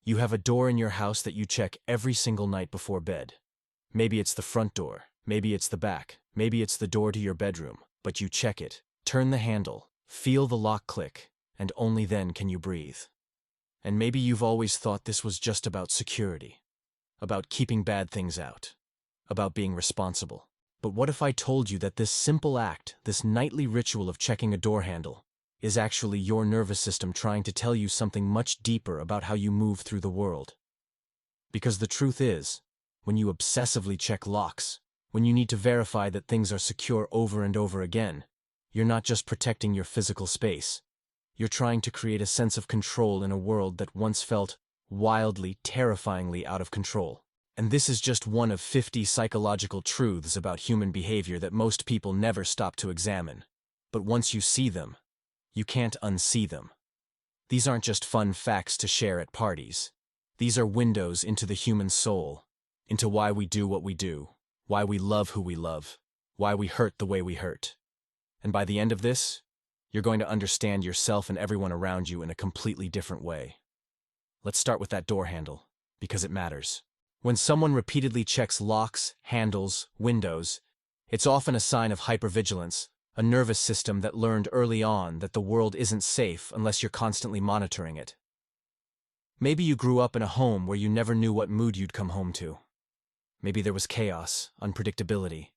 You have a door in your house that you check every single night before bed. Maybe it's the front door, maybe it's the back, maybe it's the door to your bedroom, but you check it, turn the handle, feel the lock click, and only then can you breathe. And maybe you've always thought this was just about security, about keeping bad things out, about being responsible. But what if I told you that this simple act, this nightly ritual of checking a door handle, is actually your nervous system trying to tell you something much deeper about how you move through the world? Because the truth is, when you obsessively check locks, when you need to verify that things are secure over and over again, you're not just protecting your physical space. You're trying to create a sense of control in a world that once felt wildly, terrifyingly out of control. And this is just one of 50 psychological truths about human behavior that most people never stop to examine. But once you see them, you can't unsee them. These aren't just fun facts to share at parties. These are windows into the human soul, into why we do what we do, why we love who we love, why we hurt the way we hurt. And by the end of this, you're going to understand yourself and everyone around you in a completely different way. Let's start with that door handle, because it matters. When someone repeatedly checks locks, handles, windows, it's often a sign of hypervigilance, a nervous system that learned early on that the world isn't safe unless you're constantly monitoring it. Maybe you grew up in a home where you never knew what mood you'd come home to. Maybe there was chaos, unpredictability.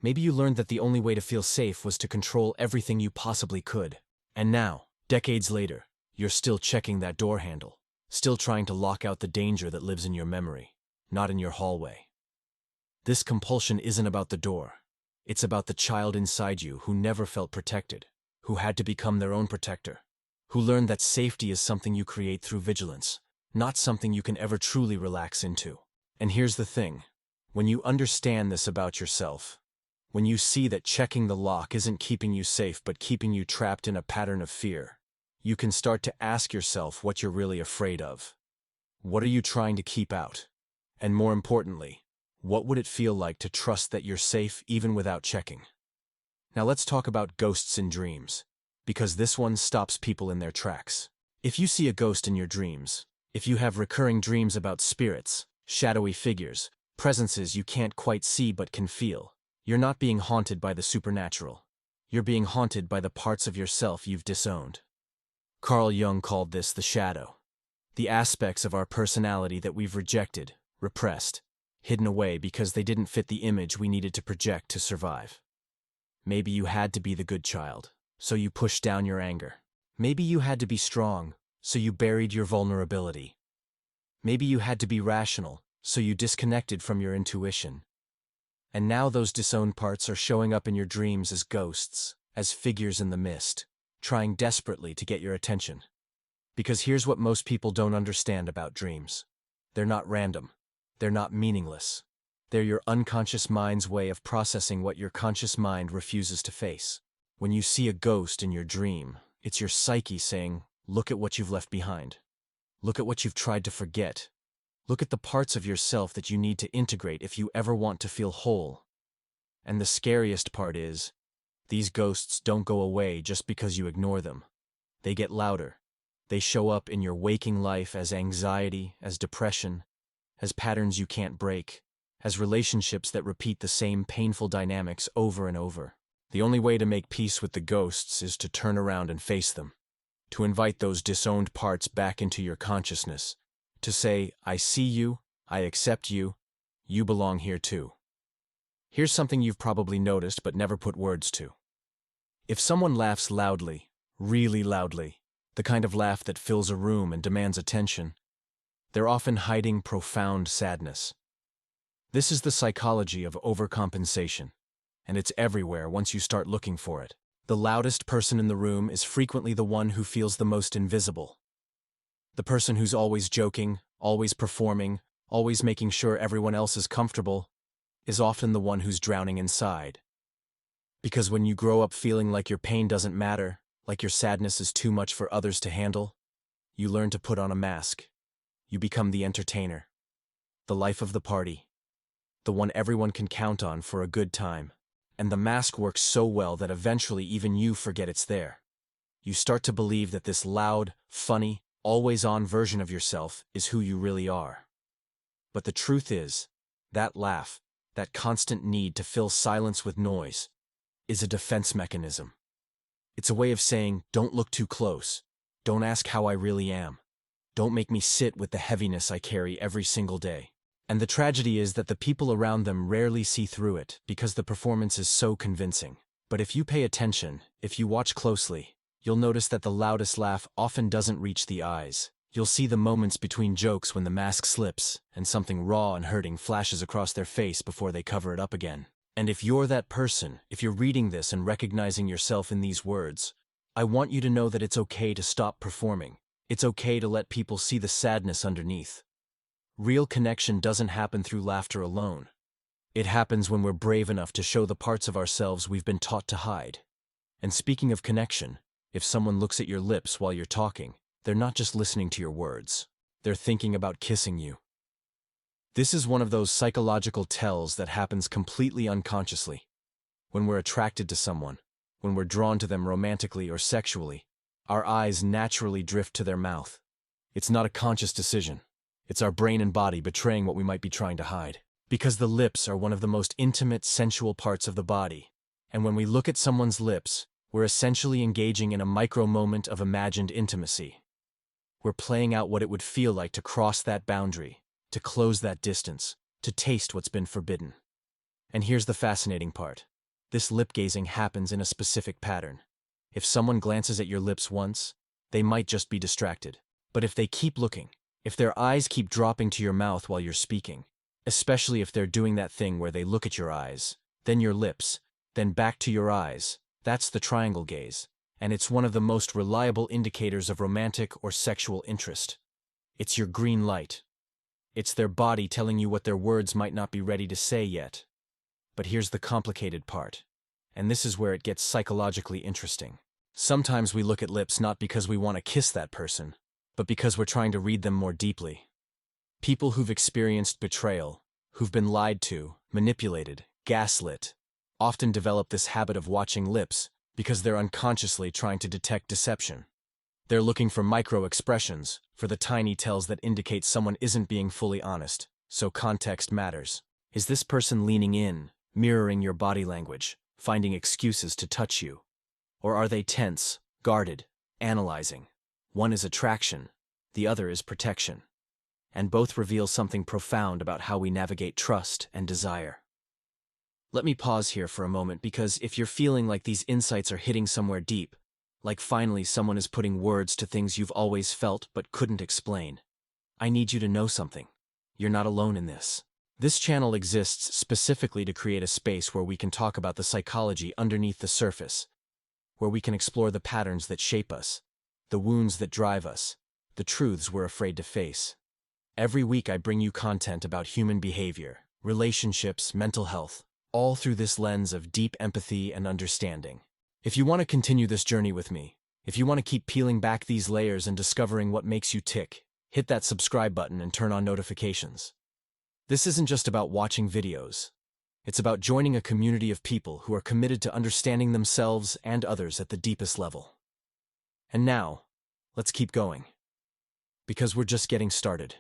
Maybe you learned that the only way to feel safe was to control everything you possibly could. And now, decades later, you're still checking that door handle, still trying to lock out the danger that lives in your memory, not in your hallway. This compulsion isn't about the door. It's about the child inside you who never felt protected, who had to become their own protector, who learned that safety is something you create through vigilance, not something you can ever truly relax into. And here's the thing. When you understand this about yourself, when you see that checking the lock isn't keeping you safe but keeping you trapped in a pattern of fear, you can start to ask yourself what you're really afraid of. What are you trying to keep out? And more importantly, what would it feel like to trust that you're safe even without checking? Now let's talk about ghosts in dreams, because this one stops people in their tracks. If you see a ghost in your dreams, if you have recurring dreams about spirits, shadowy figures, presences you can't quite see but can feel, you're not being haunted by the supernatural. You're being haunted by the parts of yourself you've disowned. Carl Jung called this the shadow, the aspects of our personality that we've rejected, repressed, hidden away because they didn't fit the image we needed to project to survive. Maybe you had to be the good child, so you pushed down your anger. Maybe you had to be strong, so you buried your vulnerability. Maybe you had to be rational, so you disconnected from your intuition. And now those disowned parts are showing up in your dreams as ghosts, as figures in the mist, trying desperately to get your attention. Because here's what most people don't understand about dreams. They're not random. They're not meaningless. They're your unconscious mind's way of processing what your conscious mind refuses to face. When you see a ghost in your dream, it's your psyche saying, look at what you've left behind. Look at what you've tried to forget. Look at the parts of yourself that you need to integrate if you ever want to feel whole. And the scariest part is, these ghosts don't go away just because you ignore them. They get louder. They show up in your waking life as anxiety, as depression, as patterns you can't break, as relationships that repeat the same painful dynamics over and over. The only way to make peace with the ghosts is to turn around and face them, to invite those disowned parts back into your consciousness, to say, I see you, I accept you, you belong here too. Here's something you've probably noticed but never put words to. If someone laughs loudly, really loudly, the kind of laugh that fills a room and demands attention, they're often hiding profound sadness. This is the psychology of overcompensation, and it's everywhere once you start looking for it. The loudest person in the room is frequently the one who feels the most invisible. The person who's always joking, always performing, always making sure everyone else is comfortable, is often the one who's drowning inside. Because when you grow up feeling like your pain doesn't matter, like your sadness is too much for others to handle, you learn to put on a mask. You become the entertainer, the life of the party, the one everyone can count on for a good time. And the mask works so well that eventually even you forget it's there. You start to believe that this loud, funny, always-on version of yourself is who you really are. But the truth is, that laugh, that constant need to fill silence with noise, is a defense mechanism. It's a way of saying, don't look too close. Don't ask how I really am. Don't make me sit with the heaviness I carry every single day. And the tragedy is that the people around them rarely see through it because the performance is so convincing. But if you pay attention, if you watch closely, you'll notice that the loudest laugh often doesn't reach the eyes. You'll see the moments between jokes when the mask slips and something raw and hurting flashes across their face before they cover it up again. And if you're that person, if you're reading this and recognizing yourself in these words, I want you to know that it's okay to stop performing. It's okay to let people see the sadness underneath. Real connection doesn't happen through laughter alone. It happens when we're brave enough to show the parts of ourselves we've been taught to hide. And speaking of connection, if someone looks at your lips while you're talking, they're not just listening to your words. They're thinking about kissing you. This is one of those psychological tells that happens completely unconsciously. When we're attracted to someone, when we're drawn to them romantically or sexually, our eyes naturally drift to their mouth. It's not a conscious decision. It's our brain and body betraying what we might be trying to hide. Because the lips are one of the most intimate, sensual parts of the body. And when we look at someone's lips, we're essentially engaging in a micro-moment of imagined intimacy. We're playing out what it would feel like to cross that boundary, to close that distance, to taste what's been forbidden. And here's the fascinating part. This lip-gazing happens in a specific pattern. If someone glances at your lips once, they might just be distracted. But if they keep looking, if their eyes keep dropping to your mouth while you're speaking, especially if they're doing that thing where they look at your eyes, then your lips, then back to your eyes, that's the triangle gaze, and it's one of the most reliable indicators of romantic or sexual interest. It's your green light. It's their body telling you what their words might not be ready to say yet. But here's the complicated part, and this is where it gets psychologically interesting. Sometimes we look at lips not because we want to kiss that person, but because we're trying to read them more deeply. People who've experienced betrayal, who've been lied to, manipulated, gaslit, often develop this habit of watching lips because they're unconsciously trying to detect deception. They're looking for micro-expressions, for the tiny tells that indicate someone isn't being fully honest, so context matters. Is this person leaning in, mirroring your body language, finding excuses to touch you? Or are they tense, guarded, analyzing? One is attraction, the other is protection. And both reveal something profound about how we navigate trust and desire. Let me pause here for a moment because if you're feeling like these insights are hitting somewhere deep, like finally someone is putting words to things you've always felt but couldn't explain, I need you to know something. You're not alone in this. This channel exists specifically to create a space where we can talk about the psychology underneath the surface, where we can explore the patterns that shape us, the wounds that drive us, the truths we're afraid to face. Every week I bring you content about human behavior, relationships, mental health, all through this lens of deep empathy and understanding. If you want to continue this journey with me, if you want to keep peeling back these layers and discovering what makes you tick, hit that subscribe button and turn on notifications. This isn't just about watching videos. It's about joining a community of people who are committed to understanding themselves and others at the deepest level. And now, let's keep going. Because we're just getting started.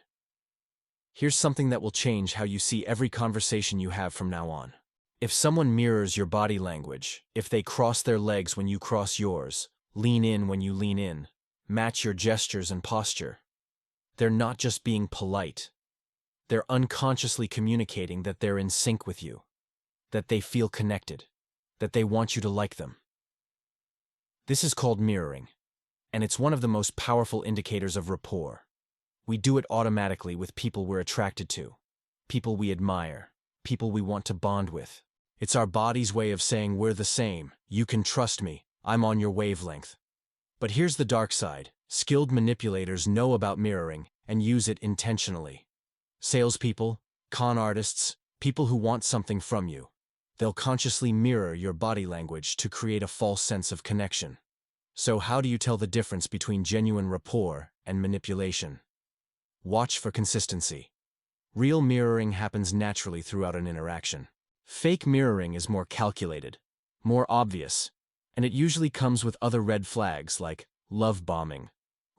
Here's something that will change how you see every conversation you have from now on. If someone mirrors your body language, if they cross their legs when you cross yours, lean in when you lean in, match your gestures and posture, they're not just being polite. They're unconsciously communicating that they're in sync with you, that they feel connected, that they want you to like them. This is called mirroring, and it's one of the most powerful indicators of rapport. We do it automatically with people we're attracted to, people we admire, people we want to bond with. It's our body's way of saying we're the same, you can trust me, I'm on your wavelength. But here's the dark side. Skilled manipulators know about mirroring and use it intentionally. Salespeople, con artists, people who want something from you. They'll consciously mirror your body language to create a false sense of connection. So how do you tell the difference between genuine rapport and manipulation? Watch for consistency. Real mirroring happens naturally throughout an interaction. Fake mirroring is more calculated, more obvious, and it usually comes with other red flags like love bombing,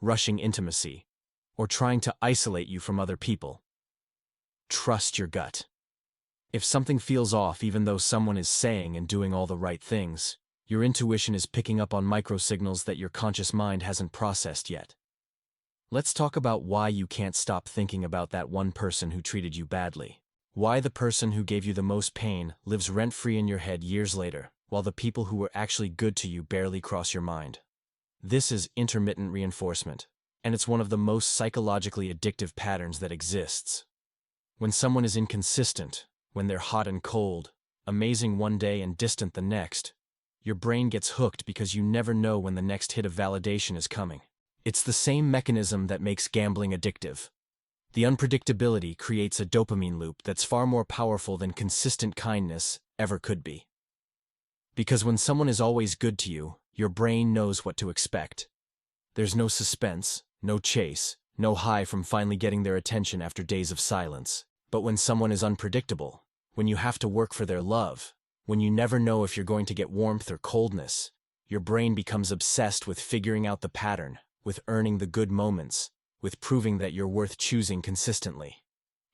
rushing intimacy, or trying to isolate you from other people. Trust your gut. If something feels off even though someone is saying and doing all the right things, your intuition is picking up on microsignals that your conscious mind hasn't processed yet. Let's talk about why you can't stop thinking about that one person who treated you badly. Why the person who gave you the most pain lives rent-free in your head years later, while the people who were actually good to you barely cross your mind. This is intermittent reinforcement, and it's one of the most psychologically addictive patterns that exists. When someone is inconsistent, when they're hot and cold, amazing one day and distant the next, your brain gets hooked because you never know when the next hit of validation is coming. It's the same mechanism that makes gambling addictive. The unpredictability creates a dopamine loop that's far more powerful than consistent kindness ever could be. Because when someone is always good to you, your brain knows what to expect. There's no suspense, no chase, no high from finally getting their attention after days of silence. But when someone is unpredictable, when you have to work for their love, when you never know if you're going to get warmth or coldness, your brain becomes obsessed with figuring out the pattern, with earning the good moments, with proving that you're worth choosing consistently.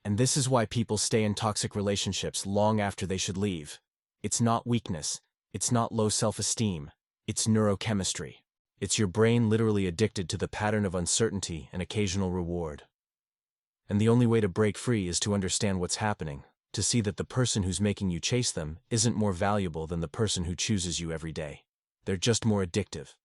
And this is why people stay in toxic relationships long after they should leave. It's not weakness, it's not low self-esteem, it's neurochemistry. It's your brain literally addicted to the pattern of uncertainty and occasional reward. And the only way to break free is to understand what's happening, to see that the person who's making you chase them isn't more valuable than the person who chooses you every day. They're just more addictive.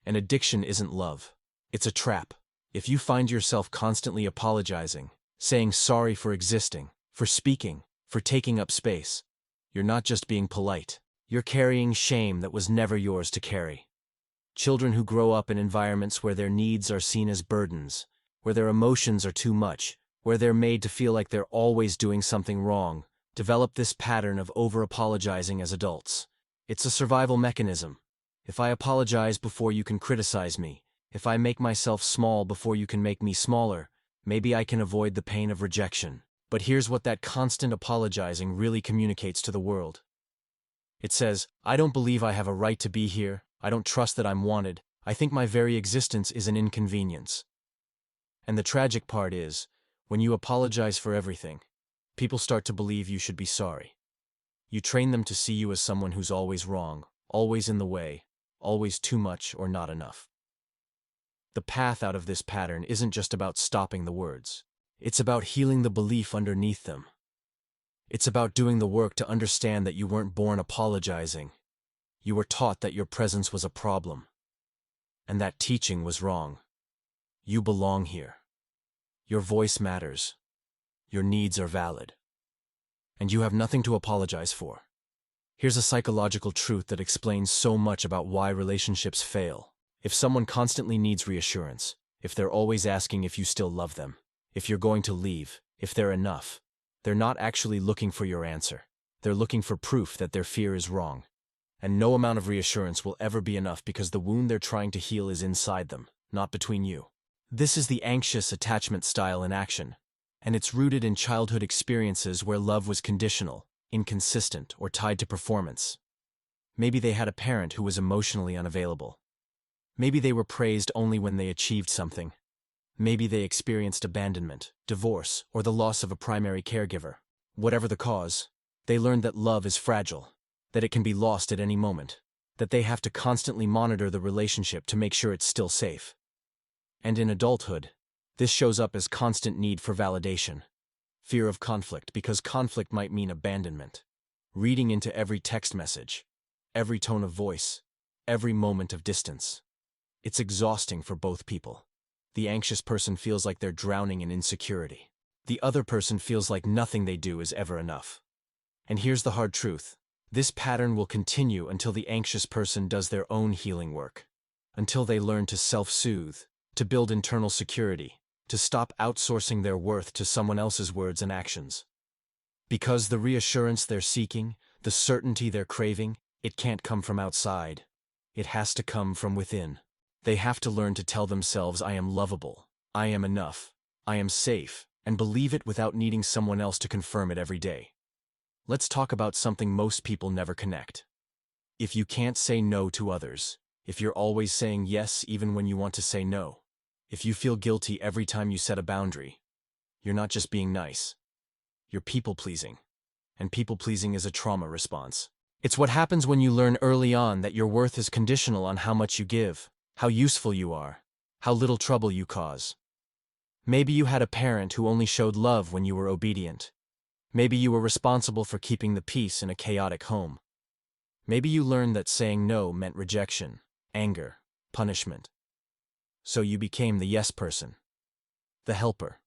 And addiction isn't love. It's a trap. If you find yourself constantly apologizing, saying sorry for existing, for speaking, for taking up space, you're not just being polite. You're carrying shame that was never yours to carry. Children who grow up in environments where their needs are seen as burdens, where their emotions are too much, where they're made to feel like they're always doing something wrong, develop this pattern of over-apologizing as adults. It's a survival mechanism. If I apologize before you can criticize me, if I make myself small before you can make me smaller, maybe I can avoid the pain of rejection. But here's what that constant apologizing really communicates to the world. It says, I don't believe I have a right to be here, I don't trust that I'm wanted, I think my very existence is an inconvenience. And the tragic part is, when you apologize for everything, people start to believe you should be sorry. You train them to see you as someone who's always wrong, always in the way, always too much or not enough. The path out of this pattern isn't just about stopping the words. It's about healing the belief underneath them. It's about doing the work to understand that you weren't born apologizing. You were taught that your presence was a problem. And that teaching was wrong. You belong here. Your voice matters. Your needs are valid. And you have nothing to apologize for. Here's a psychological truth that explains so much about why relationships fail. If someone constantly needs reassurance, if they're always asking if you still love them, if you're going to leave, if they're enough, they're not actually looking for your answer. They're looking for proof that their fear is wrong. And no amount of reassurance will ever be enough because the wound they're trying to heal is inside them, not between you. This is the anxious attachment style in action, and it's rooted in childhood experiences where love was conditional, inconsistent, or tied to performance. Maybe they had a parent who was emotionally unavailable. Maybe they were praised only when they achieved something. Maybe they experienced abandonment, divorce, or the loss of a primary caregiver. Whatever the cause, they learned that love is fragile, that it can be lost at any moment, that they have to constantly monitor the relationship to make sure it's still safe. And in adulthood, this shows up as constant need for validation, fear of conflict because conflict might mean abandonment, reading into every text message, every tone of voice, every moment of distance. It's exhausting for both people. The anxious person feels like they're drowning in insecurity. The other person feels like nothing they do is ever enough. And here's the hard truth. This pattern will continue until the anxious person does their own healing work, until they learn to self-soothe, to build internal security, to stop outsourcing their worth to someone else's words and actions. Because the reassurance they're seeking, the certainty they're craving, it can't come from outside. It has to come from within. They have to learn to tell themselves, I am lovable, I am enough, I am safe, and believe it without needing someone else to confirm it every day. Let's talk about something most people never connect. If you can't say no to others, if you're always saying yes even when you want to say no, If you feel guilty every time you set a boundary, you're not just being nice. You're people-pleasing. And people-pleasing is a trauma response. It's what happens when you learn early on that your worth is conditional on how much you give, how useful you are, how little trouble you cause. Maybe you had a parent who only showed love when you were obedient. Maybe you were responsible for keeping the peace in a chaotic home. Maybe you learned that saying no meant rejection, anger, punishment. So you became the yes person, the helper,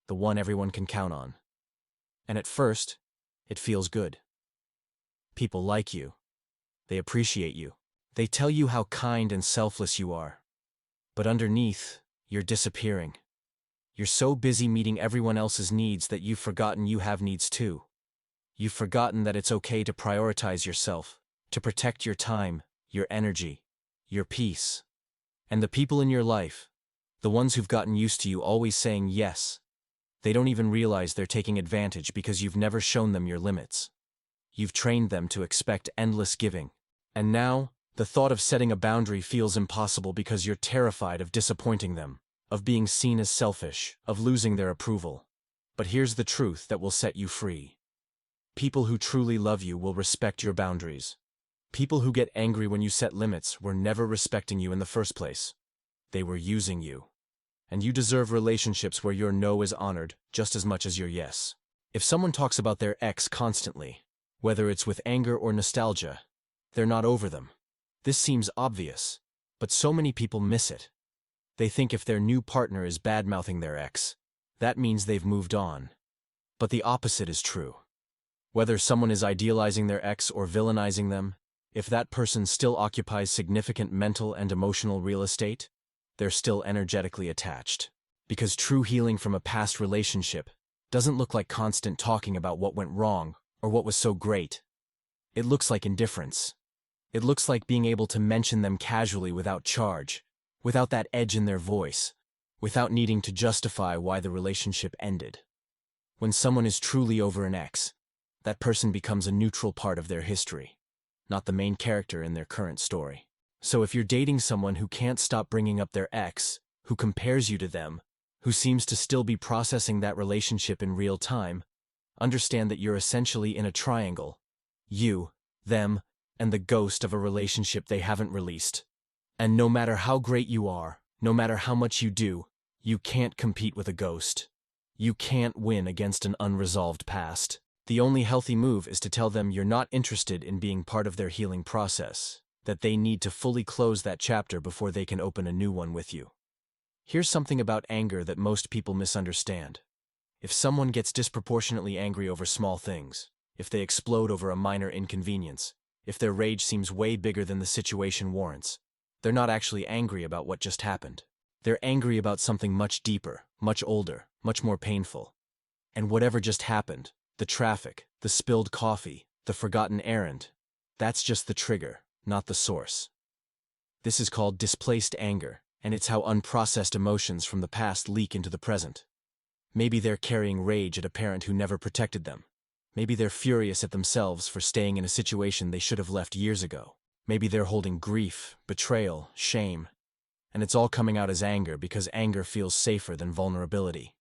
the one everyone can count on. And at first, it feels good. People like you. They appreciate you. They tell you how kind and selfless you are. But underneath, you're disappearing. You're so busy meeting everyone else's needs that you've forgotten you have needs too. You've forgotten that it's okay to prioritize yourself, to protect your time, your energy, your peace. And the people in your life, the ones who've gotten used to you always saying yes, they don't even realize they're taking advantage because you've never shown them your limits. You've trained them to expect endless giving. And now, the thought of setting a boundary feels impossible because you're terrified of disappointing them, of being seen as selfish, of losing their approval. But here's the truth that will set you free. People who truly love you will respect your boundaries. People who get angry when you set limits were never respecting you in the first place. They were using you. And you deserve relationships where your no is honored just as much as your yes. If someone talks about their ex constantly, whether it's with anger or nostalgia, they're not over them. This seems obvious, but so many people miss it. They think if their new partner is bad-mouthing their ex, that means they've moved on. But the opposite is true. Whether someone is idealizing their ex or villainizing them, if that person still occupies significant mental and emotional real estate, they're still energetically attached. Because true healing from a past relationship doesn't look like constant talking about what went wrong or what was so great. It looks like indifference. It looks like being able to mention them casually without charge, without that edge in their voice, without needing to justify why the relationship ended. When someone is truly over an ex, that person becomes a neutral part of their history, not the main character in their current story. So if you're dating someone who can't stop bringing up their ex, who compares you to them, who seems to still be processing that relationship in real time, understand that you're essentially in a triangle. You, them, and the ghost of a relationship they haven't released. And no matter how great you are, no matter how much you do, you can't compete with a ghost. You can't win against an unresolved past. The only healthy move is to tell them you're not interested in being part of their healing process, that they need to fully close that chapter before they can open a new one with you. Here's something about anger that most people misunderstand. If someone gets disproportionately angry over small things, if they explode over a minor inconvenience, if their rage seems way bigger than the situation warrants, they're not actually angry about what just happened. They're angry about something much deeper, much older, much more painful. And whatever just happened, the traffic, the spilled coffee, the forgotten errand, that's just the trigger, not the source. This is called displaced anger, and it's how unprocessed emotions from the past leak into the present. Maybe they're carrying rage at a parent who never protected them. Maybe they're furious at themselves for staying in a situation they should have left years ago. Maybe they're holding grief, betrayal, shame. And it's all coming out as anger because anger feels safer than vulnerability.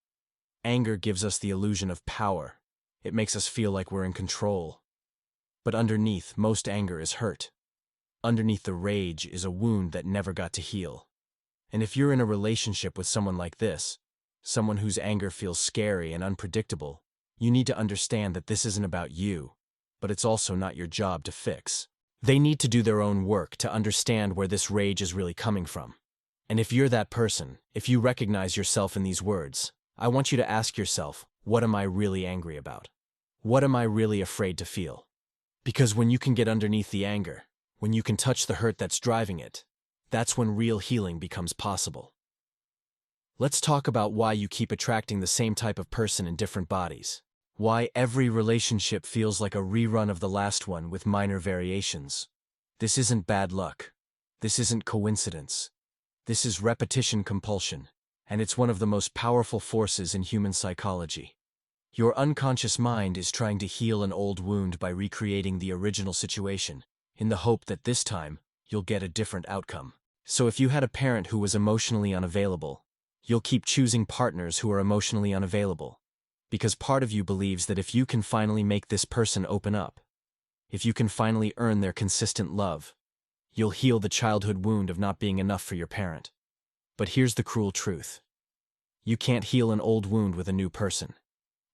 Anger gives us the illusion of power. It makes us feel like we're in control. But underneath, most anger is hurt. Underneath the rage is a wound that never got to heal. And if you're in a relationship with someone like this, someone whose anger feels scary and unpredictable, you need to understand that this isn't about you, but it's also not your job to fix. They need to do their own work to understand where this rage is really coming from. And if you're that person, if you recognize yourself in these words, I want you to ask yourself, what am I really angry about? What am I really afraid to feel? Because when you can get underneath the anger, when you can touch the hurt that's driving it, that's when real healing becomes possible. Let's talk about why you keep attracting the same type of person in different bodies. Why every relationship feels like a rerun of the last one with minor variations. This isn't bad luck. This isn't coincidence. This is repetition compulsion, and it's one of the most powerful forces in human psychology. Your unconscious mind is trying to heal an old wound by recreating the original situation, in the hope that this time, you'll get a different outcome. So if you had a parent who was emotionally unavailable, you'll keep choosing partners who are emotionally unavailable. Because part of you believes that if you can finally make this person open up, if you can finally earn their consistent love, you'll heal the childhood wound of not being enough for your parent. But here's the cruel truth. You can't heal an old wound with a new person.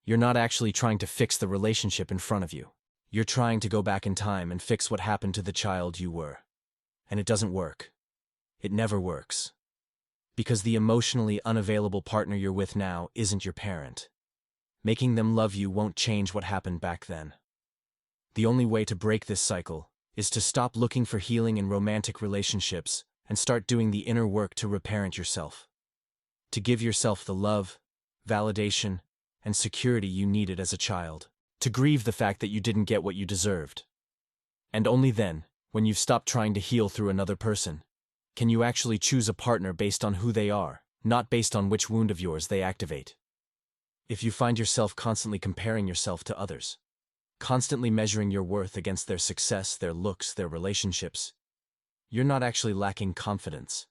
You're not actually trying to fix the relationship in front of you. You're trying to go back in time and fix what happened to the child you were. And it doesn't work. It never works. Because the emotionally unavailable partner you're with now isn't your parent. Making them love you won't change what happened back then. The only way to break this cycle is to stop looking for healing in romantic relationships and start doing the inner work to reparent yourself. To give yourself the love, validation, and security you needed as a child. To grieve the fact that you didn't get what you deserved. And only then, when you've stopped trying to heal through another person, can you actually choose a partner based on who they are, not based on which wound of yours they activate. If you find yourself constantly comparing yourself to others, constantly measuring your worth against their success, their looks, their relationships, you're not actually lacking confidence.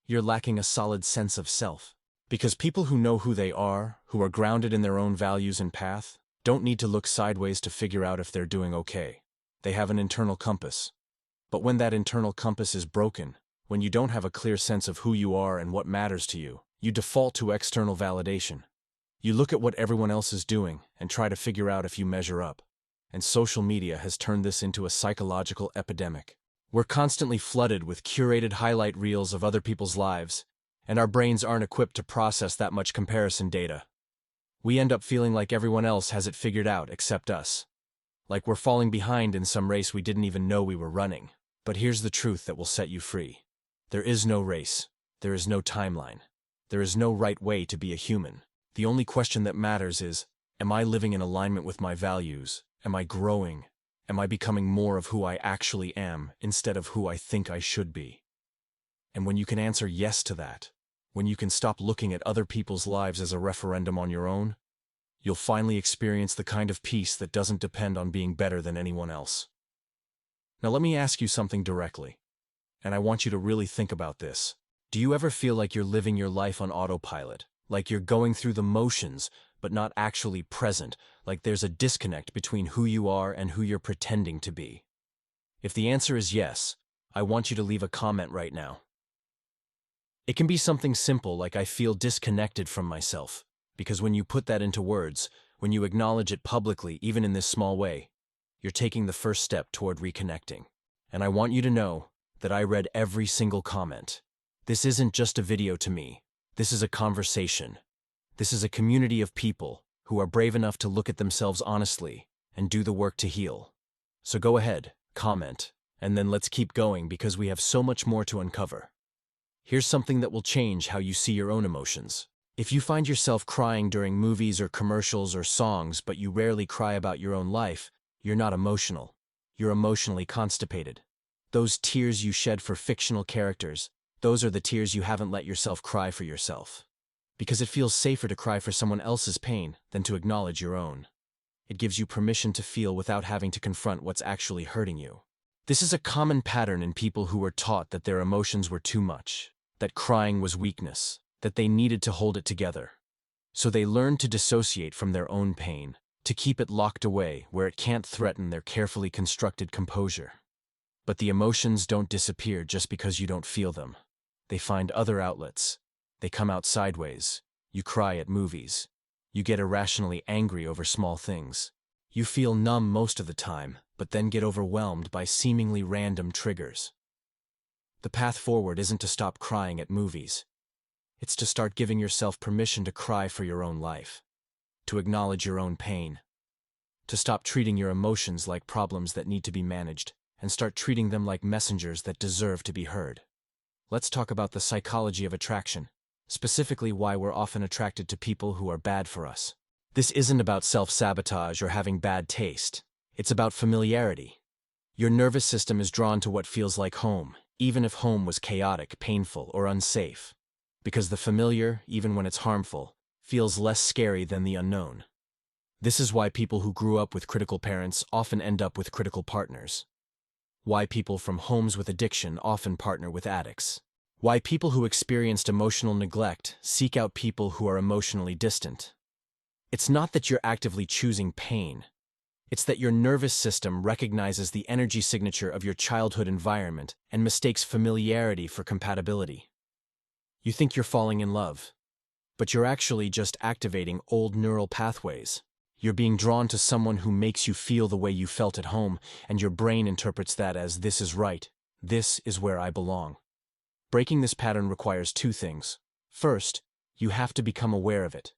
You're lacking a solid sense of self. Because people who know who they are, who are grounded in their own values and path, don't need to look sideways to figure out if they're doing okay. They have an internal compass. But when that internal compass is broken, when you don't have a clear sense of who you are and what matters to you, you default to external validation. You look at what everyone else is doing and try to figure out if you measure up. And social media has turned this into a psychological epidemic. We're constantly flooded with curated highlight reels of other people's lives, and our brains aren't equipped to process that much comparison data. We end up feeling like everyone else has it figured out except us. Like we're falling behind in some race we didn't even know we were running. But here's the truth that will set you free. There is no race. There is no timeline. There is no right way to be a human. The only question that matters is, am I living in alignment with my values? Am I growing? Am I becoming more of who I actually am instead of who I think I should be? And when you can answer yes to that, when you can stop looking at other people's lives as a referendum on your own, you'll finally experience the kind of peace that doesn't depend on being better than anyone else. Now let me ask you something directly, and I want you to really think about this. Do you ever feel like you're living your life on autopilot, like you're going through the motions but not actually present, like there's a disconnect between who you are and who you're pretending to be? If the answer is yes, I want you to leave a comment right now. It can be something simple like I feel disconnected from myself, because when you put that into words, when you acknowledge it publicly, even in this small way, you're taking the first step toward reconnecting. And I want you to know that I read every single comment. This isn't just a video to me. This is a conversation. This is a community of people who are brave enough to look at themselves honestly and do the work to heal. So go ahead, comment, and then let's keep going because we have so much more to uncover. Here's something that will change how you see your own emotions. If you find yourself crying during movies or commercials or songs, but you rarely cry about your own life, you're not emotional. You're emotionally constipated. Those tears you shed for fictional characters, those are the tears you haven't let yourself cry for yourself. Because it feels safer to cry for someone else's pain than to acknowledge your own. It gives you permission to feel without having to confront what's actually hurting you. This is a common pattern in people who were taught that their emotions were too much, that crying was weakness, that they needed to hold it together. So they learned to dissociate from their own pain, to keep it locked away where it can't threaten their carefully constructed composure. But the emotions don't disappear just because you don't feel them. They find other outlets. They come out sideways. You cry at movies. You get irrationally angry over small things. You feel numb most of the time, but then get overwhelmed by seemingly random triggers. The path forward isn't to stop crying at movies. It's to start giving yourself permission to cry for your own life, to acknowledge your own pain, to stop treating your emotions like problems that need to be managed, and start treating them like messengers that deserve to be heard. Let's talk about the psychology of attraction, specifically why we're often attracted to people who are bad for us. This isn't about self-sabotage or having bad taste. It's about familiarity. Your nervous system is drawn to what feels like home, even if home was chaotic, painful, or unsafe. Because the familiar, even when it's harmful, feels less scary than the unknown. This is why people who grew up with critical parents often end up with critical partners. Why people from homes with addiction often partner with addicts. Why people who experienced emotional neglect seek out people who are emotionally distant. It's not that you're actively choosing pain. It's that your nervous system recognizes the energy signature of your childhood environment and mistakes familiarity for compatibility. You think you're falling in love, but you're actually just activating old neural pathways. You're being drawn to someone who makes you feel the way you felt at home, and your brain interprets that as this is right, this is where I belong. Breaking this pattern requires two things. First, you have to become aware of it.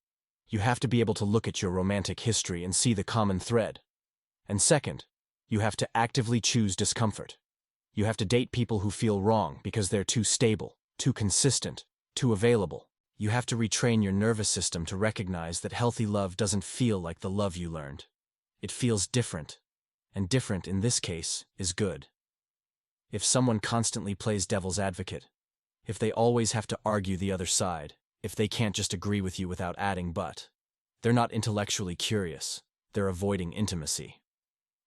You have to be able to look at your romantic history and see the common thread. And second, you have to actively choose discomfort. You have to date people who feel wrong because they're too stable, too consistent, too available. You have to retrain your nervous system to recognize that healthy love doesn't feel like the love you learned. It feels different. And different, in this case, is good. If someone constantly plays devil's advocate, if they always have to argue the other side, if they can't just agree with you without adding but, they're not intellectually curious, they're avoiding intimacy.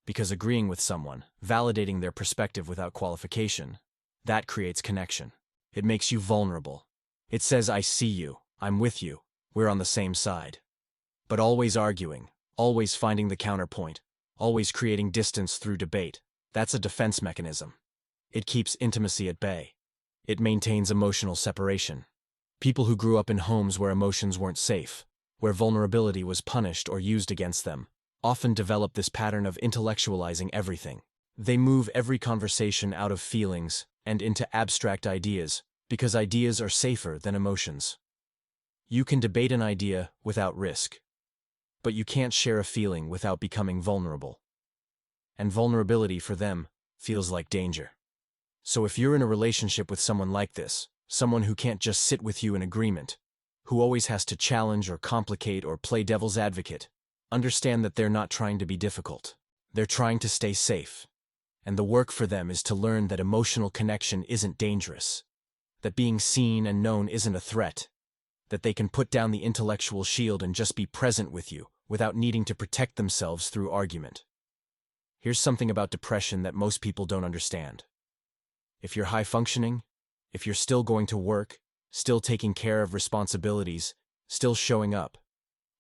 Because agreeing with someone, validating their perspective without qualification, that creates connection. It makes you vulnerable. It says, I see you, I'm with you, we're on the same side. But always arguing, always finding the counterpoint, always creating distance through debate, that's a defense mechanism. It keeps intimacy at bay. It maintains emotional separation. People who grew up in homes where emotions weren't safe, where vulnerability was punished or used against them, often develop this pattern of intellectualizing everything. They move every conversation out of feelings and into abstract ideas, because ideas are safer than emotions. You can debate an idea without risk, but you can't share a feeling without becoming vulnerable. And vulnerability for them feels like danger. So if you're in a relationship with someone like this, someone who can't just sit with you in agreement, who always has to challenge or complicate or play devil's advocate, understand that they're not trying to be difficult. They're trying to stay safe. And the work for them is to learn that emotional connection isn't dangerous, that being seen and known isn't a threat, that they can put down the intellectual shield and just be present with you without needing to protect themselves through argument. Here's something about depression that most people don't understand. If you're high functioning, if you're still going to work, still taking care of responsibilities, still showing up,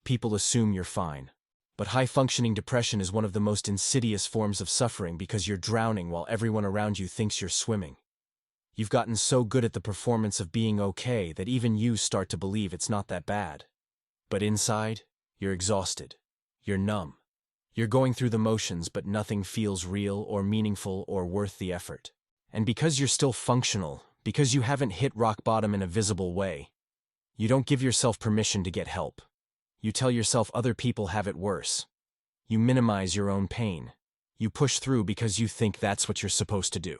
people assume you're fine. But high-functioning depression is one of the most insidious forms of suffering because you're drowning while everyone around you thinks you're swimming. You've gotten so good at the performance of being okay that even you start to believe it's not that bad. But inside, you're exhausted. You're numb. You're going through the motions, but nothing feels real or meaningful or worth the effort. And because you're still functional, because you haven't hit rock bottom in a visible way, you don't give yourself permission to get help. You tell yourself other people have it worse. You minimize your own pain. You push through because you think that's what you're supposed to do.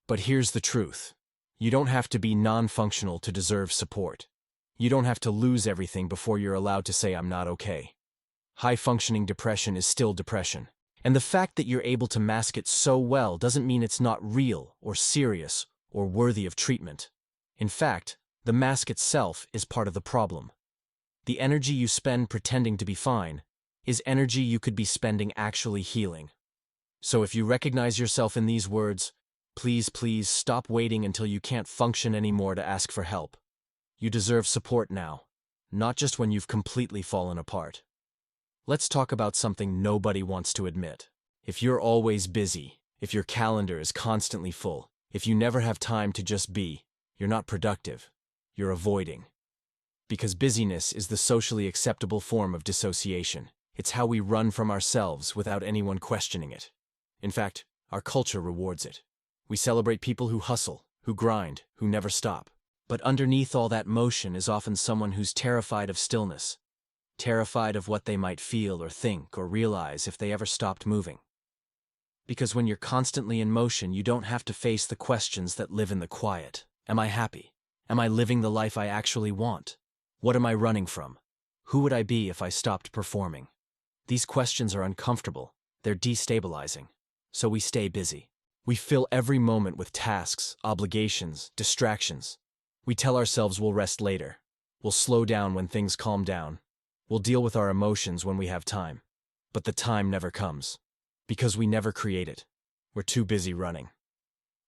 But here's the truth. You don't have to be non-functional to deserve support. You don't have to lose everything before you're allowed to say I'm not okay. High-functioning depression is still depression. And the fact that you're able to mask it so well doesn't mean it's not real or serious or worthy of treatment. In fact, the mask itself is part of the problem. The energy you spend pretending to be fine is energy you could be spending actually healing. So if you recognize yourself in these words, please stop waiting until you can't function anymore to ask for help. You deserve support now, not just when you've completely fallen apart. Let's talk about something nobody wants to admit. If you're always busy, if your calendar is constantly full, if you never have time to just be, you're not productive. You're avoiding. Because busyness is the socially acceptable form of dissociation. It's how we run from ourselves without anyone questioning it. In fact, our culture rewards it. We celebrate people who hustle, who grind, who never stop. But underneath all that motion is often someone who's terrified of stillness, terrified of what they might feel or think or realize if they ever stopped moving. Because when you're constantly in motion, you don't have to face the questions that live in the quiet. Am I happy? Am I living the life I actually want? What am I running from? Who would I be if I stopped performing? These questions are uncomfortable. They're destabilizing. So we stay busy. We fill every moment with tasks, obligations, distractions. We tell ourselves we'll rest later. We'll slow down when things calm down. We'll deal with our emotions when we have time. But the time never comes. Because we never create it. We're too busy running.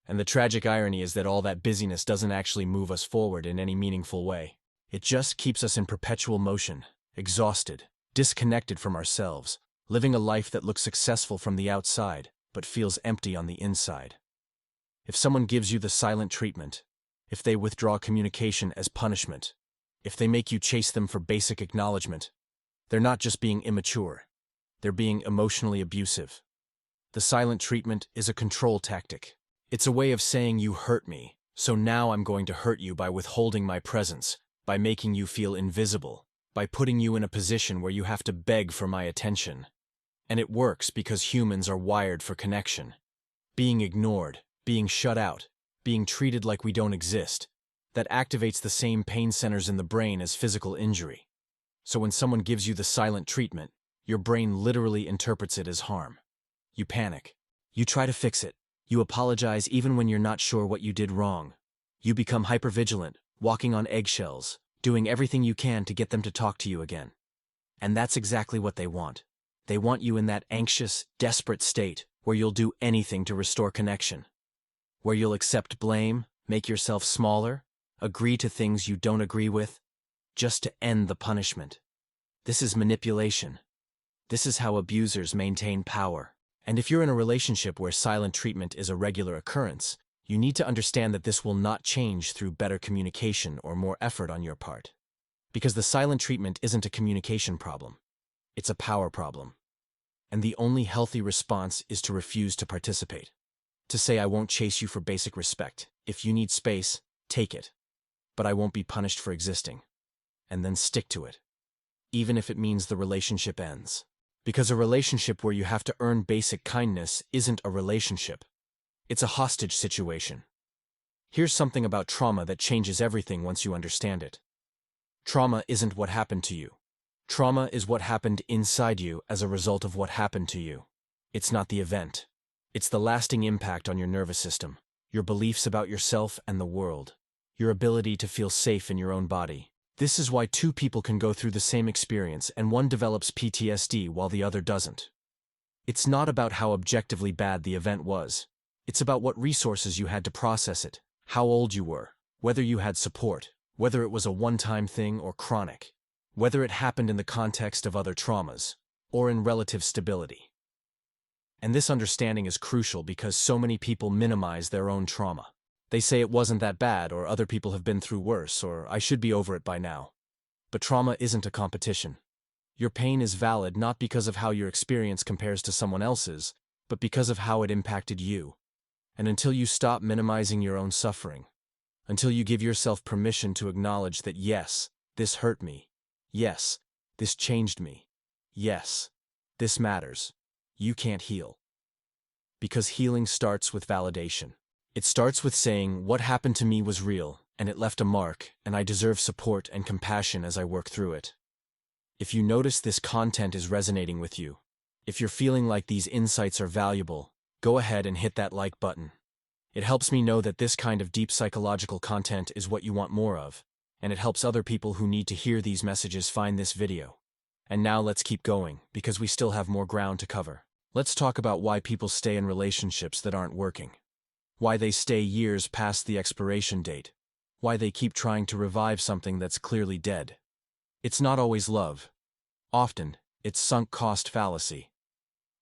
And the tragic irony is that all that busyness doesn't actually move us forward in any meaningful way. It just keeps us in perpetual motion, exhausted, disconnected from ourselves, living a life that looks successful from the outside, but feels empty on the inside. If someone gives you the silent treatment, if they withdraw communication as punishment, if they make you chase them for basic acknowledgement, they're not just being immature, they're being emotionally abusive. The silent treatment is a control tactic. It's a way of saying you hurt me, so now I'm going to hurt you by withholding my presence, by making you feel invisible, by putting you in a position where you have to beg for my attention. And it works because humans are wired for connection. Being ignored, being shut out, being treated like we don't exist, that activates the same pain centers in the brain as physical injury. So when someone gives you the silent treatment, your brain literally interprets it as harm. You panic. You try to fix it. You apologize even when you're not sure what you did wrong. You become hypervigilant, walking on eggshells, doing everything you can to get them to talk to you again. And that's exactly what they want. They want you in that anxious, desperate state where you'll do anything to restore connection. Where you'll accept blame, make yourself smaller, agree to things you don't agree with, just to end the punishment. This is manipulation. This is how abusers maintain power. And if you're in a relationship where silent treatment is a regular occurrence, you need to understand that this will not change through better communication or more effort on your part. Because the silent treatment isn't a communication problem. It's a power problem. And the only healthy response is to refuse to participate. To say, I won't chase you for basic respect. If you need space, take it. But I won't be punished for existing. And then stick to it. Even if it means the relationship ends. Because a relationship where you have to earn basic kindness isn't a relationship. It's a hostage situation. Here's something about trauma that changes everything once you understand it. Trauma isn't what happened to you. Trauma is what happened inside you as a result of what happened to you. It's not the event. It's the lasting impact on your nervous system, your beliefs about yourself and the world, your ability to feel safe in your own body. This is why two people can go through the same experience and one develops PTSD while the other doesn't. It's not about how objectively bad the event was. It's about what resources you had to process it, how old you were, whether you had support, whether it was a one-time thing or chronic, whether it happened in the context of other traumas, or in relative stability. And this understanding is crucial because so many people minimize their own trauma. They say it wasn't that bad, or other people have been through worse, or I should be over it by now. But trauma isn't a competition. Your pain is valid not because of how your experience compares to someone else's, but because of how it impacted you. And until you stop minimizing your own suffering, until you give yourself permission to acknowledge that yes, this hurt me, yes, this changed me, yes, this matters, you can't heal. Because healing starts with validation. It starts with saying, what happened to me was real, and it left a mark, and I deserve support and compassion as I work through it. If you notice this content is resonating with you, if you're feeling like these insights are valuable, go ahead and hit that like button. It helps me know that this kind of deep psychological content is what you want more of, and it helps other people who need to hear these messages find this video. And now let's keep going, because we still have more ground to cover. Let's talk about why people stay in relationships that aren't working. Why they stay years past the expiration date. Why they keep trying to revive something that's clearly dead. It's not always love. Often, it's sunk cost fallacy.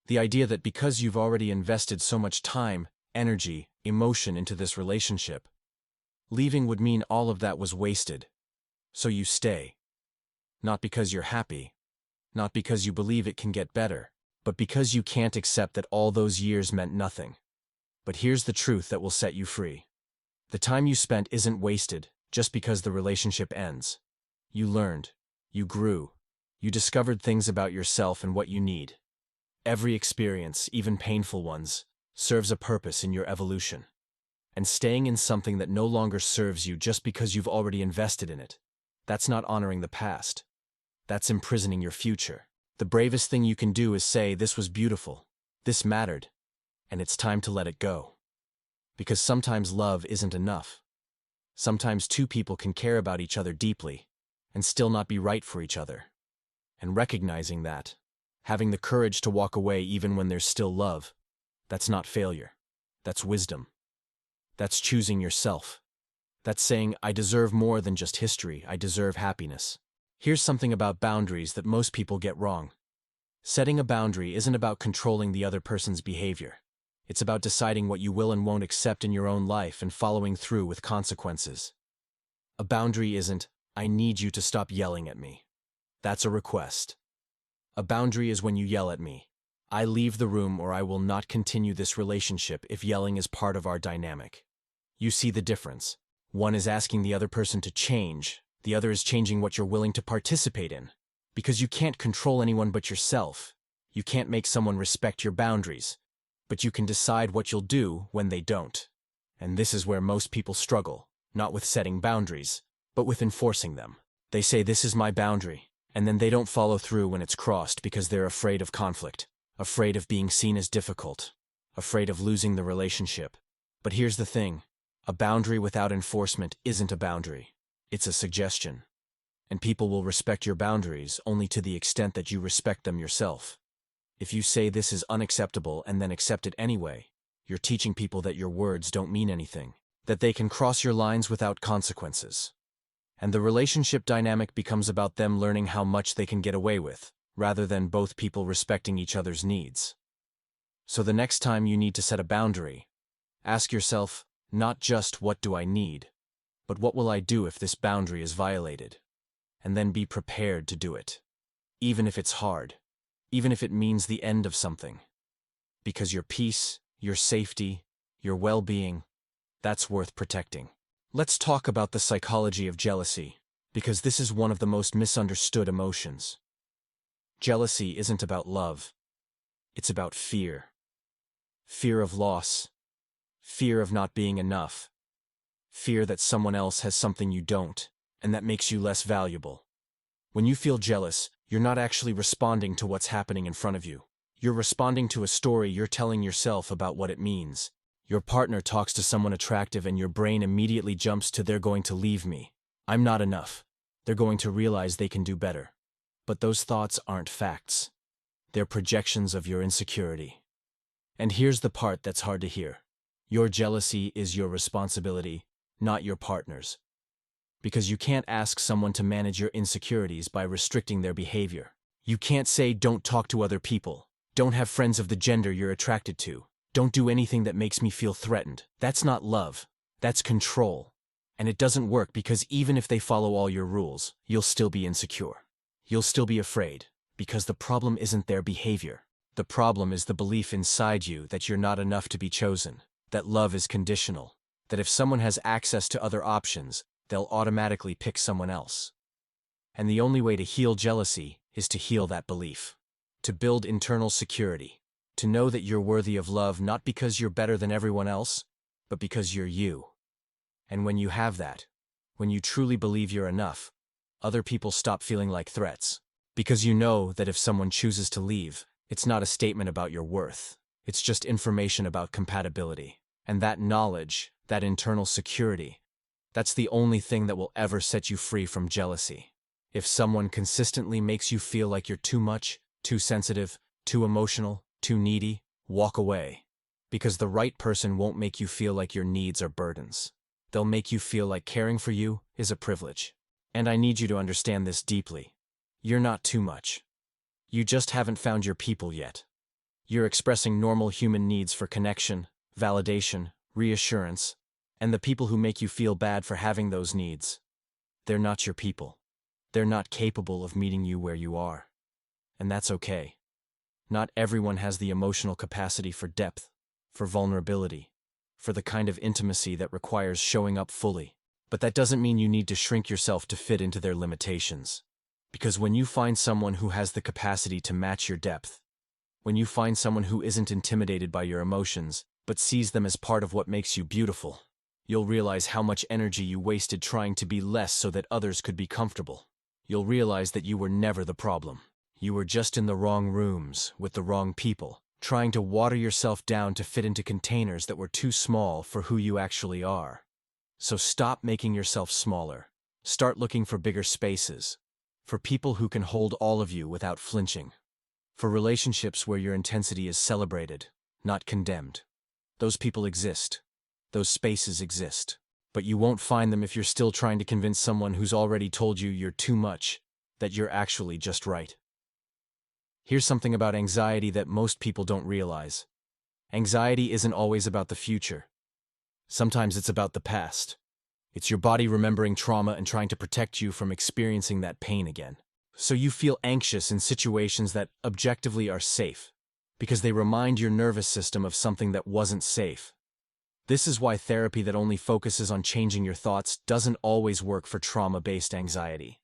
The idea that because you've already invested so much time, energy, emotion into this relationship, leaving would mean all of that was wasted. So you stay. Not because you're happy. Not because you believe it can get better. But because you can't accept that all those years meant nothing. But here's the truth that will set you free. The time you spent isn't wasted just because the relationship ends. You learned. You grew. You discovered things about yourself and what you need. Every experience, even painful ones, serves a purpose in your evolution. And staying in something that no longer serves you just because you've already invested in it, that's not honoring the past. That's imprisoning your future. The bravest thing you can do is say, this was beautiful, this mattered, and it's time to let it go. Because sometimes love isn't enough. Sometimes two people can care about each other deeply and still not be right for each other. And recognizing that, having the courage to walk away even when there's still love, that's not failure. That's wisdom. That's choosing yourself. That's saying, I deserve more than just history, I deserve happiness. Here's something about boundaries that most people get wrong. Setting a boundary isn't about controlling the other person's behavior. It's about deciding what you will and won't accept in your own life and following through with consequences. A boundary isn't, I need you to stop yelling at me. That's a request. A boundary is when you yell at me. I leave the room or I will not continue this relationship if yelling is part of our dynamic. You see the difference. One is asking the other person to change, the other is changing what you're willing to participate in. Because you can't control anyone but yourself. You can't make someone respect your boundaries, but you can decide what you'll do when they don't. And this is where most people struggle, not with setting boundaries, but with enforcing them. They say this is my boundary, and then they don't follow through when it's crossed because they're afraid of conflict, afraid of being seen as difficult, afraid of losing the relationship. But here's the thing, a boundary without enforcement isn't a boundary, it's a suggestion. And people will respect your boundaries only to the extent that you respect them yourself. If you say this is unacceptable and then accept it anyway, you're teaching people that your words don't mean anything, that they can cross your lines without consequences. And the relationship dynamic becomes about them learning how much they can get away with, rather than both people respecting each other's needs. So the next time you need to set a boundary, ask yourself, not just what do I need, but what will I do if this boundary is violated? And then be prepared to do it. Even if it's hard. Even if it means the end of something. Because your peace, your safety, your well-being, that's worth protecting. Let's talk about the psychology of jealousy, because this is one of the most misunderstood emotions. Jealousy isn't about love. It's about fear. Fear of loss. Fear of not being enough. Fear that someone else has something you don't, and that makes you less valuable. When you feel jealous, you're not actually responding to what's happening in front of you. You're responding to a story you're telling yourself about what it means. Your partner talks to someone attractive and your brain immediately jumps to they're going to leave me. I'm not enough. They're going to realize they can do better. But those thoughts aren't facts. They're projections of your insecurity. And here's the part that's hard to hear. Your jealousy is your responsibility, not your partner's. Because you can't ask someone to manage your insecurities by restricting their behavior. You can't say don't talk to other people, don't have friends of the gender you're attracted to, don't do anything that makes me feel threatened. That's not love, that's control. And it doesn't work because even if they follow all your rules, you'll still be insecure. You'll still be afraid, because the problem isn't their behavior. The problem is the belief inside you that you're not enough to be chosen, that love is conditional, that if someone has access to other options, they'll automatically pick someone else. And the only way to heal jealousy is to heal that belief. To build internal security. To know that you're worthy of love not because you're better than everyone else, but because you're you. And when you have that, when you truly believe you're enough, other people stop feeling like threats. Because you know that if someone chooses to leave, it's not a statement about your worth. It's just information about compatibility. And that knowledge, that internal security, that's the only thing that will ever set you free from jealousy. If someone consistently makes you feel like you're too much, too sensitive, too emotional, too needy, walk away. Because the right person won't make you feel like your needs are burdens. They'll make you feel like caring for you is a privilege. And I need you to understand this deeply. You're not too much. You just haven't found your people yet. You're expressing normal human needs for connection, validation, reassurance, and the people who make you feel bad for having those needs, they're not your people. They're not capable of meeting you where you are. And that's okay. Not everyone has the emotional capacity for depth, for vulnerability, for the kind of intimacy that requires showing up fully. But that doesn't mean you need to shrink yourself to fit into their limitations. Because when you find someone who has the capacity to match your depth, when you find someone who isn't intimidated by your emotions, but sees them as part of what makes you beautiful, you'll realize how much energy you wasted trying to be less so that others could be comfortable. You'll realize that you were never the problem. You were just in the wrong rooms, with the wrong people, trying to water yourself down to fit into containers that were too small for who you actually are. So stop making yourself smaller. Start looking for bigger spaces. For people who can hold all of you without flinching. For relationships where your intensity is celebrated, not condemned. Those people exist. Those spaces exist. But you won't find them if you're still trying to convince someone who's already told you you're too much, that you're actually just right. Here's something about anxiety that most people don't realize. Anxiety isn't always about the future. Sometimes it's about the past. It's your body remembering trauma and trying to protect you from experiencing that pain again. So you feel anxious in situations that objectively are safe, because they remind your nervous system of something that wasn't safe. This is why therapy that only focuses on changing your thoughts doesn't always work for trauma-based anxiety.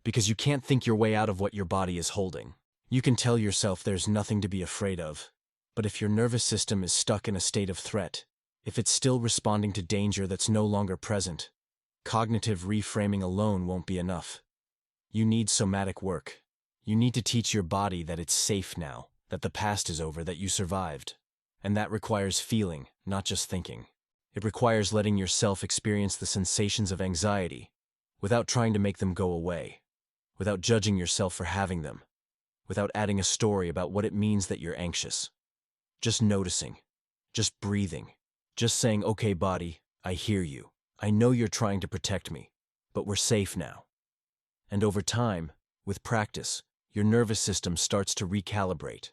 Because you can't think your way out of what your body is holding. You can tell yourself there's nothing to be afraid of, but if your nervous system is stuck in a state of threat, if it's still responding to danger that's no longer present, cognitive reframing alone won't be enough. You need somatic work. You need to teach your body that it's safe now, that the past is over, that you survived. And that requires feeling, not just thinking. It requires letting yourself experience the sensations of anxiety without trying to make them go away, without judging yourself for having them, without adding a story about what it means that you're anxious. Just noticing, just breathing, just saying, okay, body, I hear you. I know you're trying to protect me, but we're safe now. And over time, with practice, your nervous system starts to recalibrate.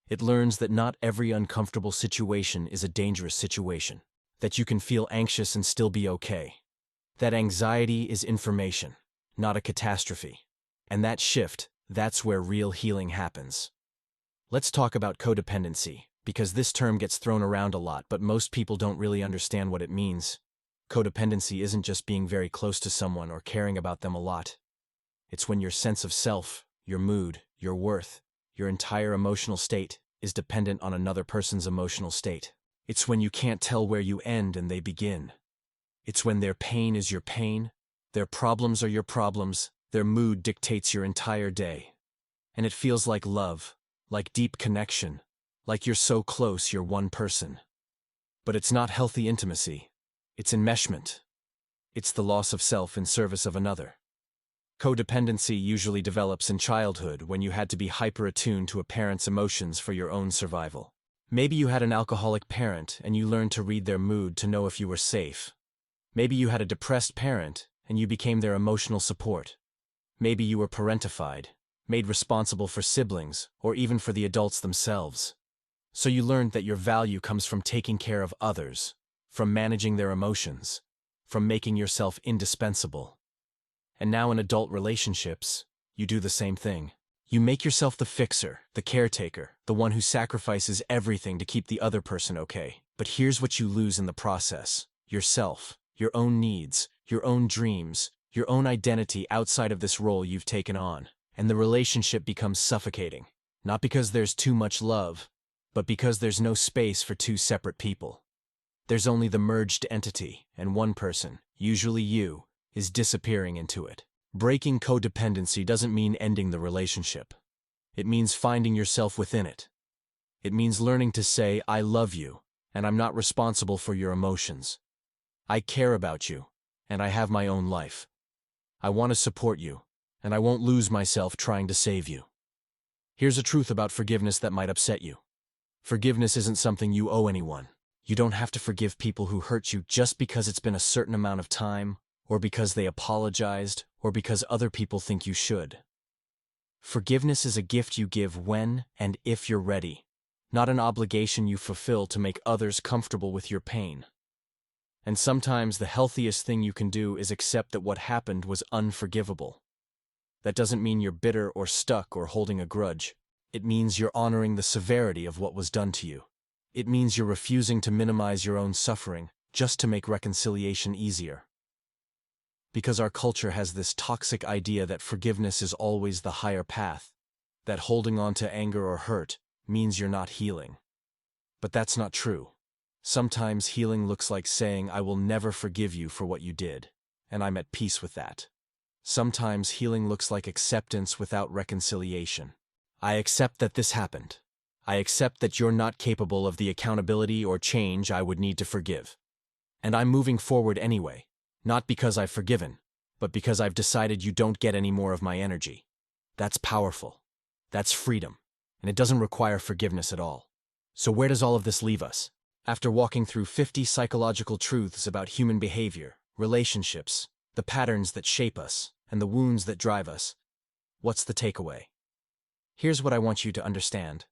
It learns that not every uncomfortable situation is a dangerous situation, that you can feel anxious and still be okay, that anxiety is information, not a catastrophe. And that shift, that's where real healing happens. Let's talk about codependency, because this term gets thrown around a lot, but most people don't really understand what it means. Codependency isn't just being very close to someone or caring about them a lot. It's when your sense of self, your mood, your worth, your entire emotional state is dependent on another person's emotional state. It's when you can't tell where you end and they begin. It's when their pain is your pain, their problems are your problems, their mood dictates your entire day. And it feels like love, like deep connection, like you're so close you're one person. But it's not healthy intimacy. It's enmeshment. It's the loss of self in service of another. Codependency usually develops in childhood when you had to be hyper-attuned to a parent's emotions for your own survival. Maybe you had an alcoholic parent and you learned to read their mood to know if you were safe. Maybe you had a depressed parent and you became their emotional support. Maybe you were parentified, made responsible for siblings or even for the adults themselves. So you learned that your value comes from taking care of others, from managing their emotions, from making yourself indispensable. And now in adult relationships, you do the same thing. You make yourself the fixer, the caretaker, the one who sacrifices everything to keep the other person okay. But here's what you lose in the process: yourself, your own needs, your own dreams, your own identity outside of this role you've taken on. And the relationship becomes suffocating. Not because there's too much love, but because there's no space for two separate people. There's only the merged entity, and one person, usually you, is disappearing into it. Breaking codependency doesn't mean ending the relationship. It means finding yourself within it. It means learning to say, I love you, and I'm not responsible for your emotions. I care about you, and I have my own life. I want to support you, and I won't lose myself trying to save you. Here's a truth about forgiveness that might upset you. Forgiveness isn't something you owe anyone. You don't have to forgive people who hurt you just because it's been a certain amount of time, or because they apologized, or because other people think you should. Forgiveness is a gift you give when and if you're ready, not an obligation you fulfill to make others comfortable with your pain. And sometimes the healthiest thing you can do is accept that what happened was unforgivable. That doesn't mean you're bitter or stuck or holding a grudge. It means you're honoring the severity of what was done to you. It means you're refusing to minimize your own suffering just to make reconciliation easier. Because our culture has this toxic idea that forgiveness is always the higher path, that holding on to anger or hurt means you're not healing. But that's not true. Sometimes healing looks like saying, I will never forgive you for what you did, and I'm at peace with that. Sometimes healing looks like acceptance without reconciliation. I accept that this happened. I accept that you're not capable of the accountability or change I would need to forgive. And I'm moving forward anyway. Not because I've forgiven, but because I've decided you don't get any more of my energy. That's powerful. That's freedom. And it doesn't require forgiveness at all. So where does all of this leave us? After walking through 50 psychological truths about human behavior, relationships, the patterns that shape us, and the wounds that drive us, what's the takeaway? Here's what I want you to understand.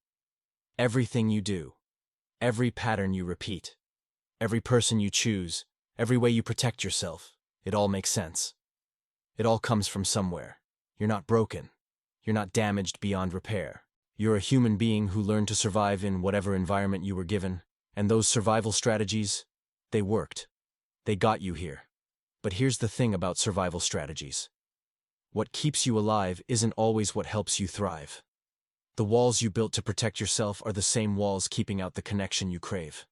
Everything you do, every pattern you repeat, every person you choose, every way you protect yourself, it all makes sense. It all comes from somewhere. You're not broken. You're not damaged beyond repair. You're a human being who learned to survive in whatever environment you were given, and those survival strategies, they worked. They got you here. But here's the thing about survival strategies. What keeps you alive isn't always what helps you thrive. The walls you built to protect yourself are the same walls keeping out the connection you crave.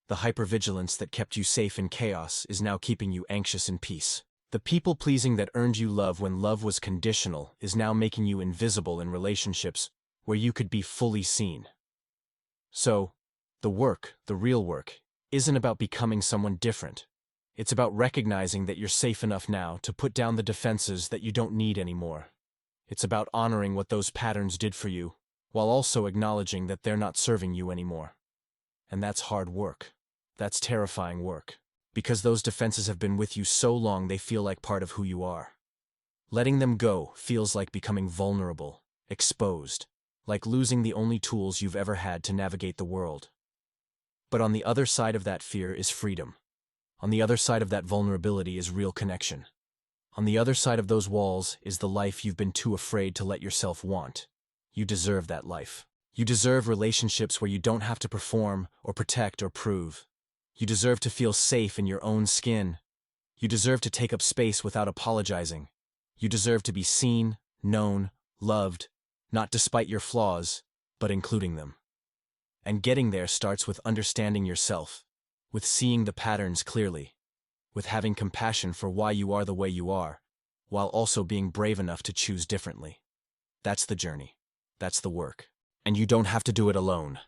The hypervigilance that kept you safe in chaos is now keeping you anxious in peace. The people-pleasing that earned you love when love was conditional is now making you invisible in relationships where you could be fully seen. So, the work, the real work, isn't about becoming someone different. It's about recognizing that you're safe enough now to put down the defenses that you don't need anymore. It's about honoring what those patterns did for you, while also acknowledging that they're not serving you anymore. And that's hard work. That's terrifying work. Because those defenses have been with you so long they feel like part of who you are. Letting them go feels like becoming vulnerable, exposed, like losing the only tools you've ever had to navigate the world. But on the other side of that fear is freedom. On the other side of that vulnerability is real connection. On the other side of those walls is the life you've been too afraid to let yourself want. You deserve that life. You deserve relationships where you don't have to perform or protect or prove. You deserve to feel safe in your own skin. You deserve to take up space without apologizing. You deserve to be seen, known, loved, not despite your flaws, but including them. And getting there starts with understanding yourself, with seeing the patterns clearly, with having compassion for why you are the way you are, while also being brave enough to choose differently. That's the journey. That's the work. And you don't have to do it alone.